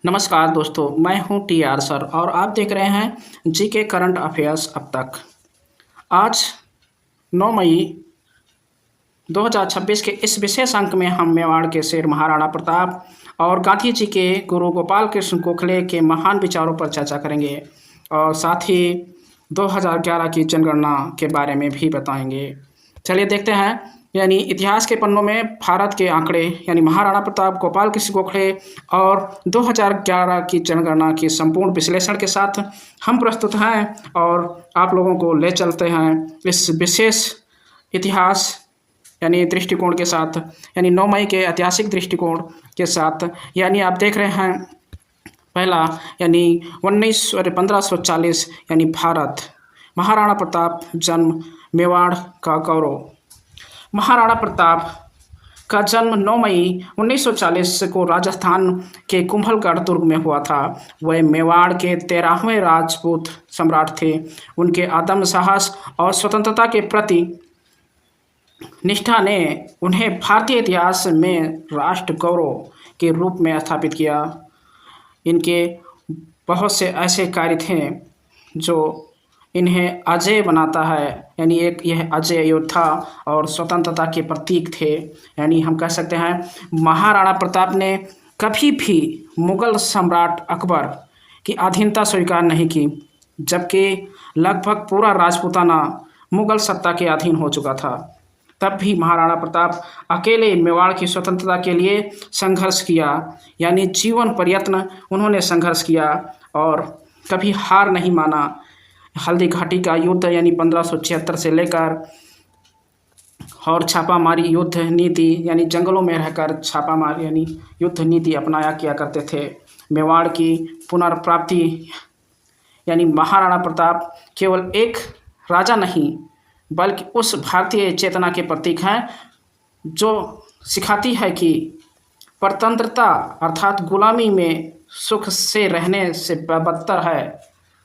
नमस्कार दोस्तों, मैं हूं टीआर सर और आप देख रहे हैं जीके करंट अफेयर्स अब तक। आज 9 मई 2026 के इस विशेष अंक में हम मेवाड़ के शेर महाराणा प्रताप और गांधी जी के गुरु गोपाल कृष्ण गोखले के महान विचारों पर चर्चा करेंगे और साथ ही 2011 की जनगणना के बारे में भी बताएंगे। चलिए देखते हैं। इतिहास के पन्नों में भारत के आंकड़े महाराणा प्रताप, गोपाल कृष्ण गोखले और 2011 की जनगणना की संपूर्ण विश्लेषण के साथ हम प्रस्तुत हैं और आप लोगों को ले चलते हैं इस विशेष इतिहास दृष्टिकोण के साथ 9 मई के ऐतिहासिक दृष्टिकोण के साथ। आप देख रहे हैं पहला 1540 भारत, महाराणा प्रताप जन्म, मेवाड़ का गौरव। महाराणा प्रताप का जन्म 9 मई 1940 को राजस्थान के कुंभलगढ़ दुर्ग में हुआ था। वह मेवाड़ के 13वें राजपूत सम्राट थे। उनके आदम साहस और स्वतंत्रता के प्रति निष्ठा ने उन्हें भारतीय इतिहास में राष्ट्र गौरव के रूप में स्थापित किया। इनके बहुत से ऐसे कार्य थे जो इन्हें अजय बनाता है, यह अजय योद्धा और स्वतंत्रता के प्रतीक थे। हम कह सकते हैं महाराणा प्रताप ने कभी भी मुगल सम्राट अकबर की अधीनता स्वीकार नहीं की, जबकि लगभग पूरा राजपूताना मुगल सत्ता के अधीन हो चुका था। तब भी महाराणा प्रताप अकेले मेवाड़ की स्वतंत्रता के लिए संघर्ष किया, जीवन पर्यंत उन्होंने संघर्ष किया और कभी हार नहीं माना। हल्दी घाटी का युद्ध 1576 से लेकर और छापामारी युद्ध नीति जंगलों में रहकर छापामार युद्ध नीति अपनाया किया करते थे। मेवाड़ की पुनर्प्राप्ति महाराणा प्रताप केवल एक राजा नहीं बल्कि उस भारतीय चेतना के प्रतीक हैं जो सिखाती है कि परतंत्रता अर्थात गुलामी में सुख से रहने से बदतर है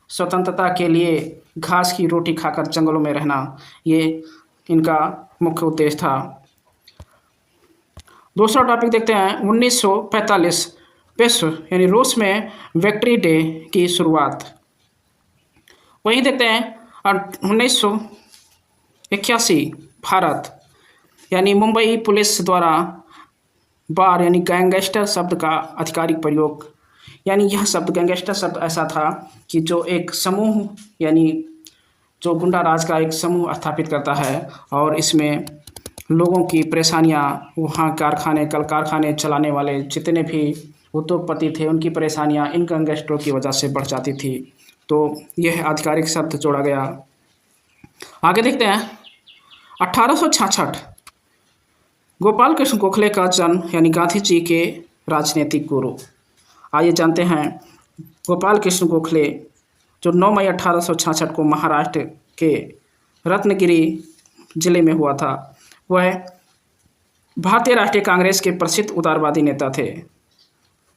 स्वतंत्रता के लिए घास की रोटी खाकर जंगलों में रहना। ये इनका मुख्य उद्देश्य था। दूसरा टॉपिक देखते हैं 1945 विश्व रूस में विक्ट्री डे की शुरुआत। वहीं देखते हैं 1981 भारत मुंबई पुलिस द्वारा बार गैंगस्टर शब्द का आधिकारिक प्रयोग। यह शब्द गैंगस्टर शब्द ऐसा था कि जो एक समूह जो गुंडा राज का एक समूह स्थापित करता है और इसमें लोगों की परेशानियां, वहाँ कारखाने कल कारखाने चलाने वाले जितने भी उद्योगपति थे उनकी परेशानियां इन गैंगस्टरों की वजह से बढ़ जाती थी। तो यह आधिकारिक शब्द जोड़ा गया। आगे देखते हैं 1866 गोपाल कृष्ण गोखले का जन्म गांधी जी के राजनीतिक गुरु। आइए जानते हैं गोपाल कृष्ण गोखले जो 9 मई 1866 को महाराष्ट्र के रत्नगिरी जिले में हुआ था। वह भारतीय राष्ट्रीय कांग्रेस के प्रसिद्ध उदारवादी नेता थे,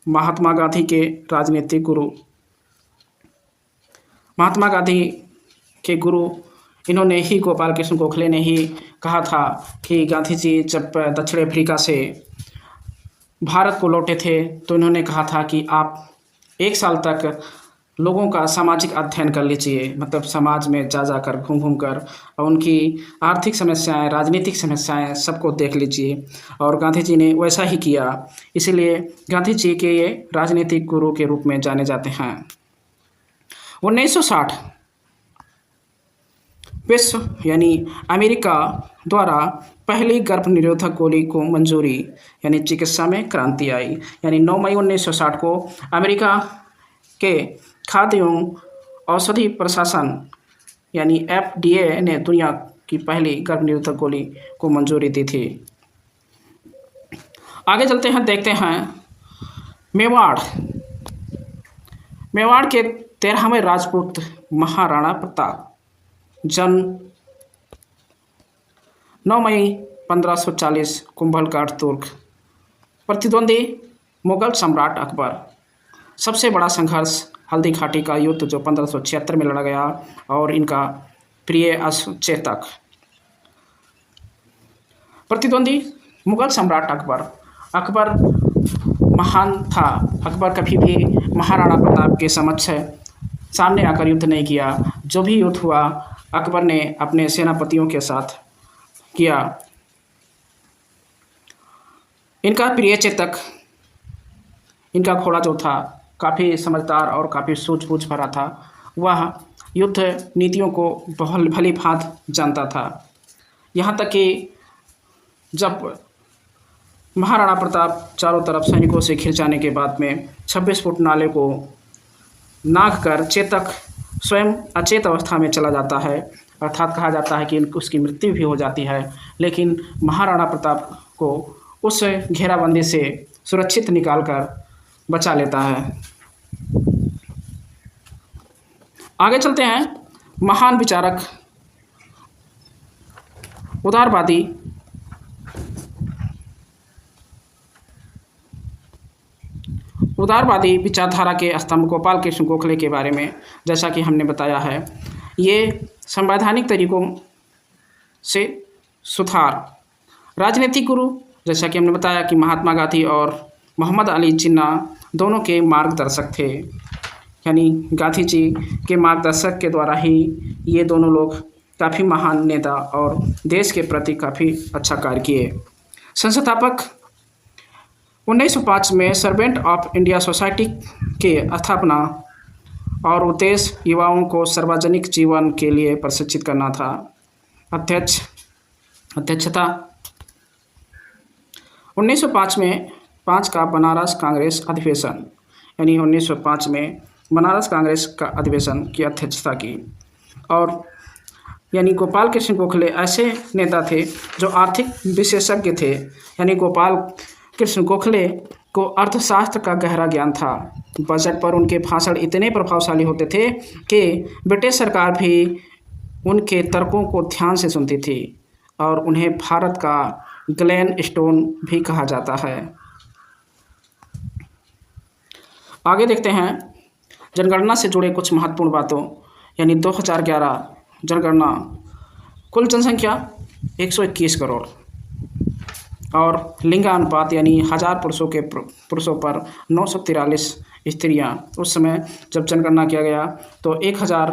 महात्मा गांधी के राजनीतिक गुरु। महात्मा गांधी के गुरु इन्होंने ही गोपाल कृष्ण गोखले ने ही कहा था कि गांधी जी जब दक्षिण अफ्रीका से भारत को लौटे थे तो इन्होंने कहा था कि आप 1 साल तक लोगों का सामाजिक अध्ययन कर लीजिए, मतलब समाज में जा कर घूम कर और उनकी आर्थिक समस्याएं, राजनीतिक समस्याएं सबको देख लीजिए। और गांधी जी ने वैसा ही किया, इसीलिए गांधी जी के ये राजनीतिक गुरु के रूप में जाने जाते हैं। 1960 विश्व अमेरिका द्वारा पहली गर्भ निरोधक गोली को मंजूरी चिकित्सा में क्रांति आई। 9 मई 1960 को अमेरिका के खाद्य एवं औषधि प्रशासन FDA ने दुनिया की पहली गर्भ निरोधक गोली को मंजूरी दी थी। आगे चलते हैं, देखते हैं मेवाड़ के 13वें राजपूत महाराणा प्रताप जन्म 9 मई 1540 कुंभलगढ़ दुर्ग। प्रतिद्वंदी मुगल सम्राट अकबर। सबसे बड़ा संघर्ष हल्दी घाटी का युद्ध जो 1576 में लड़ा गया और इनका प्रिय अश्वचेतक। प्रतिद्वंदी मुगल सम्राट अकबर महान था। अकबर कभी भी महाराणा प्रताप के समक्ष सामने आकर युद्ध नहीं किया। जो भी युद्ध हुआ अकबर ने अपने सेनापतियों के साथ किया। इनका प्रिय चेतक, इनका घोड़ा जो था काफ़ी समझदार और काफ़ी सूझबूझ भरा था। वह युद्ध नीतियों को बहुत भली भांत जानता था। यहाँ तक कि जब महाराणा प्रताप चारों तरफ सैनिकों से घिर जाने के बाद में 26 फुट नाले को नाग कर चेतक स्वयं अचेत अवस्था में चला जाता है, अर्थात कहा जाता है कि उसकी मृत्यु भी हो जाती है। लेकिन महाराणा प्रताप को उस घेराबंदी से सुरक्षित निकालकर बचा लेता है। आगे चलते हैं। महान विचारक, उदारवादी विचारधारा के स्तंभ गोपाल कृष्ण गोखले के बारे में जैसा कि हमने बताया है, ये संवैधानिक तरीकों से सुधार, राजनीतिक गुरु जैसा कि हमने बताया कि महात्मा गांधी और मोहम्मद अली जिन्ना दोनों के मार्गदर्शक थे। यानी गांधी जी के मार्गदर्शक के द्वारा ही ये दोनों लोग काफ़ी महान नेता और देश के प्रति काफ़ी अच्छा कार्य किए। संस्थापक 1905 में सर्वेंट ऑफ इंडिया सोसाइटी के स्थापना और उद्देश्य युवाओं को सार्वजनिक जीवन के लिए प्रशिक्षित करना था। अध्यक्षता 1905 में 5 का बनारस कांग्रेस अधिवेशन, यानी 1905 में बनारस कांग्रेस का अधिवेशन की अध्यक्षता की। और यानी गोपाल कृष्ण गोखले ऐसे नेता थे जो आर्थिक विशेषज्ञ थे। यानी गोपाल कृष्ण गोखले को अर्थशास्त्र का गहरा ज्ञान था। बजट पर उनके भाषण इतने प्रभावशाली होते थे कि ब्रिटिश सरकार भी उनके तर्कों को ध्यान से सुनती थी और उन्हें भारत का ग्लेन स्टोन भी कहा जाता है। आगे देखते हैं जनगणना से जुड़े कुछ महत्वपूर्ण बातों। यानी 2011 जनगणना, कुल जनसंख्या 121 करोड़ और लिंगानुपात यानी 1000 पुरुषों पर 943 स्त्रियां। उस समय जब जनगणना किया गया तो 1000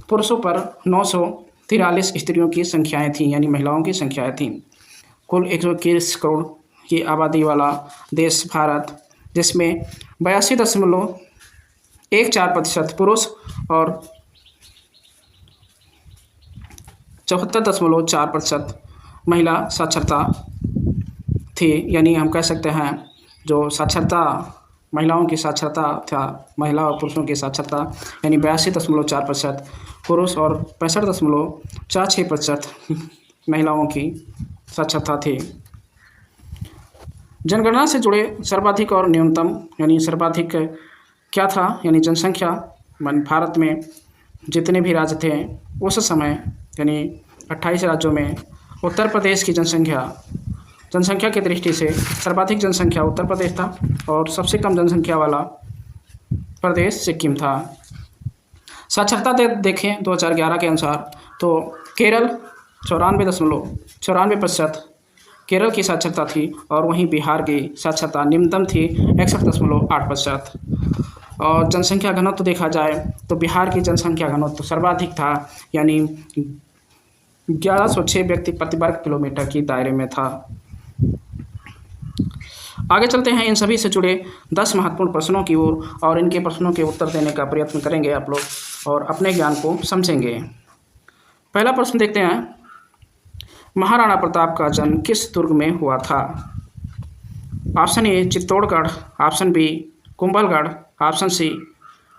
पुरुषों पर 943 स्त्रियों की संख्याएं थीं, यानी महिलाओं की संख्याएं थीं। कुल 121 करोड़ की आबादी वाला देश भारत, जिसमें 82.14% पुरुष और 74.4% महिला साक्षरता थी। यानी हम कह सकते हैं जो साक्षरता, महिलाओं की साक्षरता था, महिला और पुरुषों की साक्षरता यानी 82.4% पुरुष और 65.46% महिलाओं की साक्षरता थी। जनगणना से जुड़े सर्वाधिक और न्यूनतम, यानी सर्वाधिक क्या था, यानी जनसंख्या भारत में जितने भी राज्य थे उस समय, यानी 28 राज्यों में उत्तर प्रदेश की जनसंख्या की दृष्टि से सर्वाधिक जनसंख्या उत्तर प्रदेश था और सबसे कम जनसंख्या वाला प्रदेश सिक्किम था। साक्षरता देखें 2011 के अनुसार तो केरल 94% केरल की साक्षरता थी और वहीं बिहार की साक्षरता निम्नतम थी 61.8%। और जनसंख्या घनत्व देखा जाए तो बिहार की जनसंख्या घनत्व सर्वाधिक था, यानी 1106 व्यक्ति प्रति वर्ग किलोमीटर की दायरे में था। आगे चलते हैं इन सभी से जुड़े 10 महत्वपूर्ण प्रश्नों की ओर और इनके प्रश्नों के उत्तर देने का प्रयत्न करेंगे आप लोग और अपने ज्ञान को समझेंगे। पहला प्रश्न देखते हैं, महाराणा प्रताप का जन्म किस दुर्ग में हुआ था? Option A Chittorgarh, option B Kumbhalgarh, option C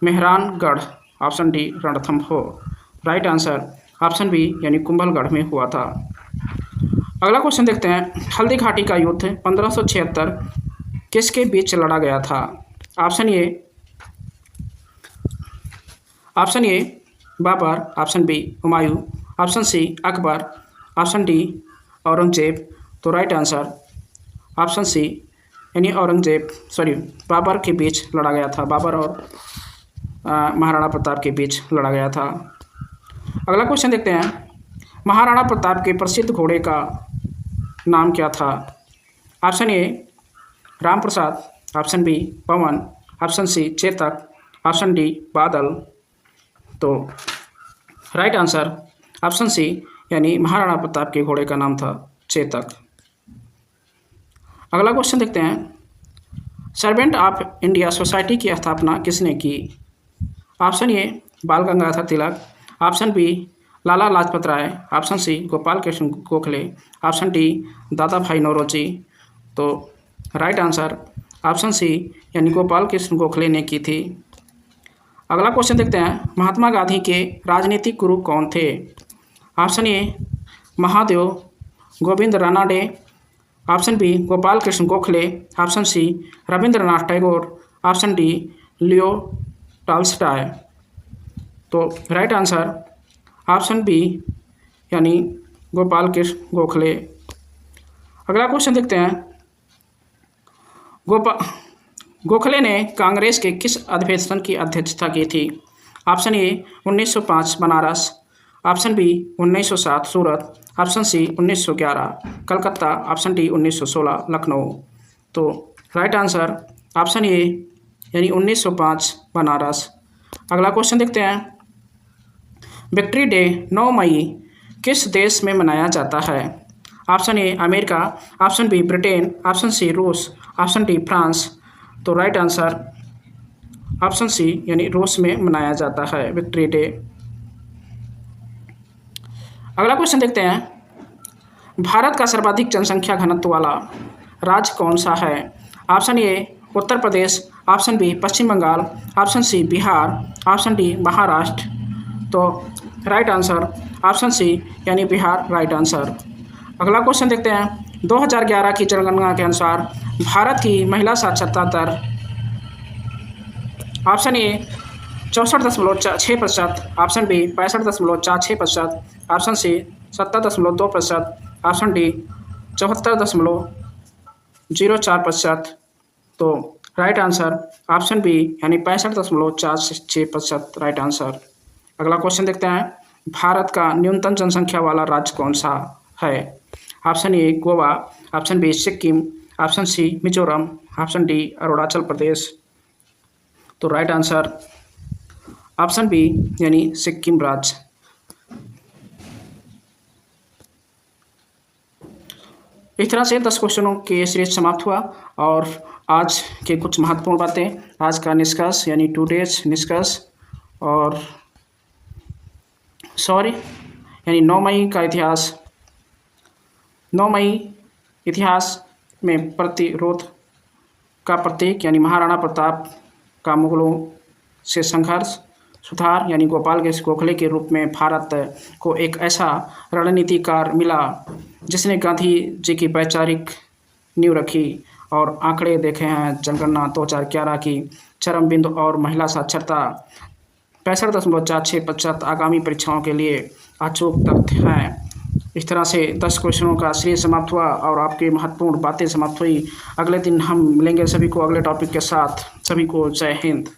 Mehrangarh, option D Ranthambore. Right answer option B यानी कुंभलगढ़ में हुआ था। अगला क्वेश्चन देखते हैं, हल्दी घाटी का युद्ध 1576 किसके बीच लड़ा गया था? Option A Babur, option B Humayun, option C Akbar, option D Aurangzeb. तो राइट आंसर ऑप्शन सी यानी बाबर के बीच लड़ा गया था। बाबर और महाराणा प्रताप के बीच लड़ा गया था। अगला क्वेश्चन देखते हैं, महाराणा प्रताप के प्रसिद्ध घोड़े का नाम क्या था? Option A Ram Prasad, option B Pawan, option C Chetak, option D Badal. तो राइट आंसर ऑप्शन सी यानी महाराणा प्रताप के घोड़े का नाम था चेतक। अगला क्वेश्चन देखते हैं, सर्वेंट ऑफ इंडिया सोसाइटी की स्थापना किसने की? Option A Bal Gangadhar Tilak, option B Lala Lajpat Rai, option C Gopal Krishna Gokhale, option D Dada Bhai Naoroji. तो राइट आंसर ऑप्शन सी यानी गोपाल कृष्ण गोखले ने की थी। अगला क्वेश्चन देखते हैं, महात्मा गांधी के राजनीतिक गुरु कौन थे? Option A Mahadev Govind Ranade, option B Gopal Krishna Gokhale, option C Rabindranath Tagore, option D Leo Tolstoy. तो राइट आंसर ऑप्शन बी यानी गोपाल कृष्ण गोखले। अगला क्वेश्चन देखते हैं, गोखले ने कांग्रेस के किस अधिवेशन की अध्यक्षता की थी? Option A 1905 Banaras, option B 1907 Surat, option C 1911 Calcutta, option D 1916 Lucknow. तो राइट आंसर ऑप्शन ए यानी 1905 बनारस। अगला क्वेश्चन देखते हैं, विक्ट्री डे 9 मई किस देश में मनाया जाता है? Option A America, option B Britain, option C रूस, ऑप्शन डी फ्रांस। तो राइट आंसर ऑप्शन सी यानी रूस में मनाया जाता है विक्ट्री डे। अगला क्वेश्चन देखते हैं, भारत का सर्वाधिक जनसंख्या घनत्व वाला राज्य कौन सा है? Option A Uttar Pradesh, option B Paschim Bangal, option C Bihar, option D Maharashtra. तो राइट आंसर ऑप्शन सी यानी बिहार राइट आंसर। अगला क्वेश्चन देखते हैं, 2011 की जनगणना के अनुसार भारत की महिला साक्षरता दर option A 64.6%, option B 65.46%, option C 70.2%, option D 74.04%। तो राइट आंसर ऑप्शन बी यानी 65.46% राइट आंसर। अगला क्वेश्चन देखते हैं, भारत का न्यूनतम जनसंख्या वाला राज्य कौन सा है? Option A Goa, option B Sikkim, option C Mizoram, option D Arunachal Pradesh. तो राइट आंसर ऑप्शन बी यानी सिक्किम राज्य। इस तरह से 10 क्वेश्चनों के सीरीज समाप्त हुआ और आज के कुछ महत्वपूर्ण बातें, आज का निष्कर्ष यानी टुडेज निष्कर्ष और यानी 9 मई का इतिहास। 9 मई इतिहास में प्रतिरोध का प्रतीक यानी महाराणा प्रताप का मुगलों से संघर्ष, सुधार यानी गोपाल कृष्ण गोखले के रूप में भारत को एक ऐसा रणनीतिकार मिला जिसने गांधी जी की वैचारिक नींव रखी और आंकड़े देखे हैं जनगणना 2011 की चरम बिंदु और महिला साक्षरता 65.46% आगामी परीक्षाओं के लिए अचूक तथ्य हैं। इस तरह से 10 क्वेश्चनों का सीरीज समाप्त हुआ और आपकी महत्वपूर्ण बातें समाप्त हुई। अगले दिन हम मिलेंगे सभी को अगले टॉपिक के साथ। सभी को जय हिंद।